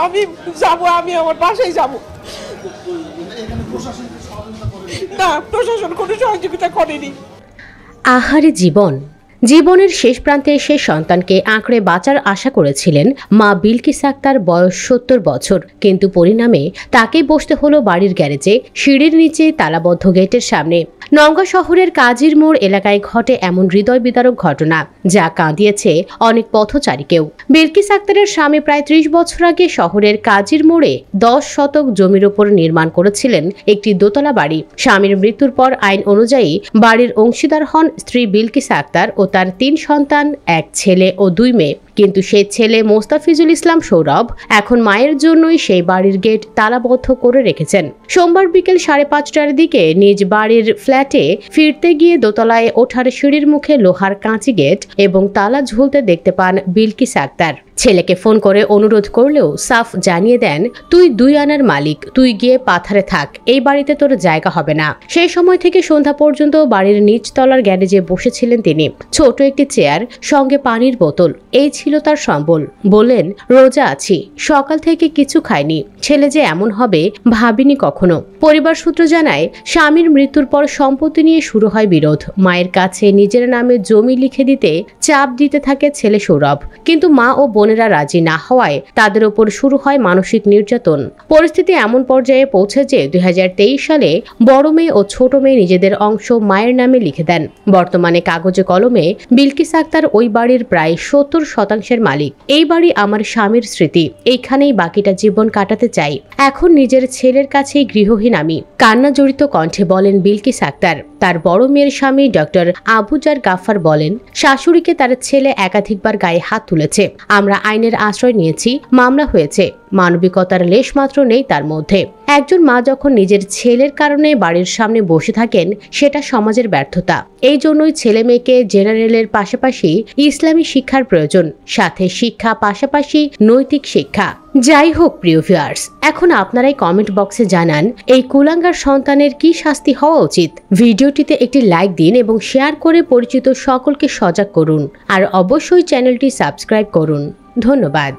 আমি যাব, আমি আমার বাসায় যাব না, প্রশাসন কোনো সহযোগিতা করেনি। আহারে জীবন, জীবনের শেষ প্রান্তে এসে সন্তানকে আঁকড়ে বাঁচার আশা করেছিলেন মা বিলকিস আক্তার। বয়স ৭০ বছর, কিন্তু পরিণামে তাকে বসতে হলো বাড়ির গ্যারেজে, সিঁড়ির নিচে তালাবদ্ধ গেটের সামনে। নওগাঁ শহরের কাজীর মোড় এলাকায় ঘটে এমন হৃদয় বিদারক ঘটনা যা কাঁদিয়েছে অনেক পথচারীকেও। বিলকিস আক্তারের স্বামী প্রায় ৩০ বছর আগে শহরের কাজীর মোড়ে ১০ শতক জমির ওপর নির্মাণ করেছিলেন একটি দোতলা বাড়ি। স্বামীর মৃত্যুর পর আইন অনুযায়ী বাড়ির অংশীদার হন স্ত্রী বিলকিস আক্তার ও তার ৩ সন্তান, এক ছেলে ও ২ মেয়ে। কিন্তু সেই ছেলে মোস্তাফিজুল ইসলাম সৌরভ এখন মায়ের জন্যই সেই বাড়ির গেট তালাবদ্ধ করে রেখেছেন। সোমবার বিকেল ৫:৩০টার দিকে নিজ বাড়ির ফ্ল্যাটে ফিরতে গিয়ে দোতলায় ওঠার সিঁড়ির মুখে লোহার কাঁচি গেট এবং তালা ঝুলতে দেখতে পান বিলকিস আক্তার। ছেলেকে ফোন করে অনুরোধ করলেও সাফ জানিয়ে দেন, তুই ২ আনার মালিক, তুই গিয়ে পাথারে থাক, এই বাড়িতে তোর জায়গা হবে না। সেই সময় থেকে সন্ধ্যা পর্যন্ত বাড়ির নিচতলার গ্যারেজে বসেছিলেন তিনি। ছোট একটি চেয়ার, সঙ্গে পানির বোতল, এই ছিল তার সম্বল। বললেন, রোজা আছি, সকাল থেকে কিছু খাইনি। ছেলে যে এমন হবে ভাবিনি কখনো। পরিবার সূত্র জানায়, স্বামীর মৃত্যুর পর সম্পত্তি নিয়ে শুরু হয় বিরোধ। মায়ের কাছে নিজের নামে জমি লিখে দিতে চাপ দিতে থাকে ছেলে সৌরভ, কিন্তু মা ও বোনেরা রাজি না হওয়ায় তাদের ওপর শুরু হয় মানসিক নির্যাতন। পরিস্থিতি এমন পর্যায়ে পৌঁছে যে ২০২৩ সালে বড় মেয়ে ও ছোট মেয়ে নিজেদের অংশ মায়ের নামে লিখে দেন। বর্তমানে কাগজে কলমে বিলকিস আক্তার ওই বাড়ির প্রায় ৭০% মালিক। এই বাড়ি আমার স্বামীর স্মৃতি, এইখানেই বাকিটা জীবন কাটাতে চাই। এখন নিজের ছেলের কাছেই গৃহহীন আমি, কান্না জড়িত কণ্ঠে বলেন বিলকিস আক্তার। তার বড় মেয়ের স্বামী ডক্টর আবুজার গাফফার বলেন, শাশুড়িকে তার ছেলে একাধিকবার গায়ে হাত তুলেছে। আমরা আইনের আশ্রয় নিয়েছি, মামলা হয়েছে, মানবিকতার লেশ মাত্র নেই তার মধ্যে। একজন মা যখন নিজের ছেলের কারণে বাড়ির সামনে বসে থাকেন, সেটা সমাজের ব্যর্থতা। এই জন্যই ছেলে মেয়েকে জেনারেলের পাশাপাশি ইসলামী শিক্ষার প্রয়োজন, সাথে শিক্ষা পাশাপাশি নৈতিক শিক্ষা। যাই হোক প্রিয় ভিউয়ার্স, এখন আপনারাই কমেন্ট বক্সে জানান এই কুলাঙ্গার সন্তানের কি শাস্তি হওয়া উচিত। ভিডিওটিতে একটি লাইক দিন এবং শেয়ার করে পরিচিত সকলকে সজাগ করুন, আর অবশ্যই চ্যানেলটি সাবস্ক্রাইব করুন। ধন্যবাদ।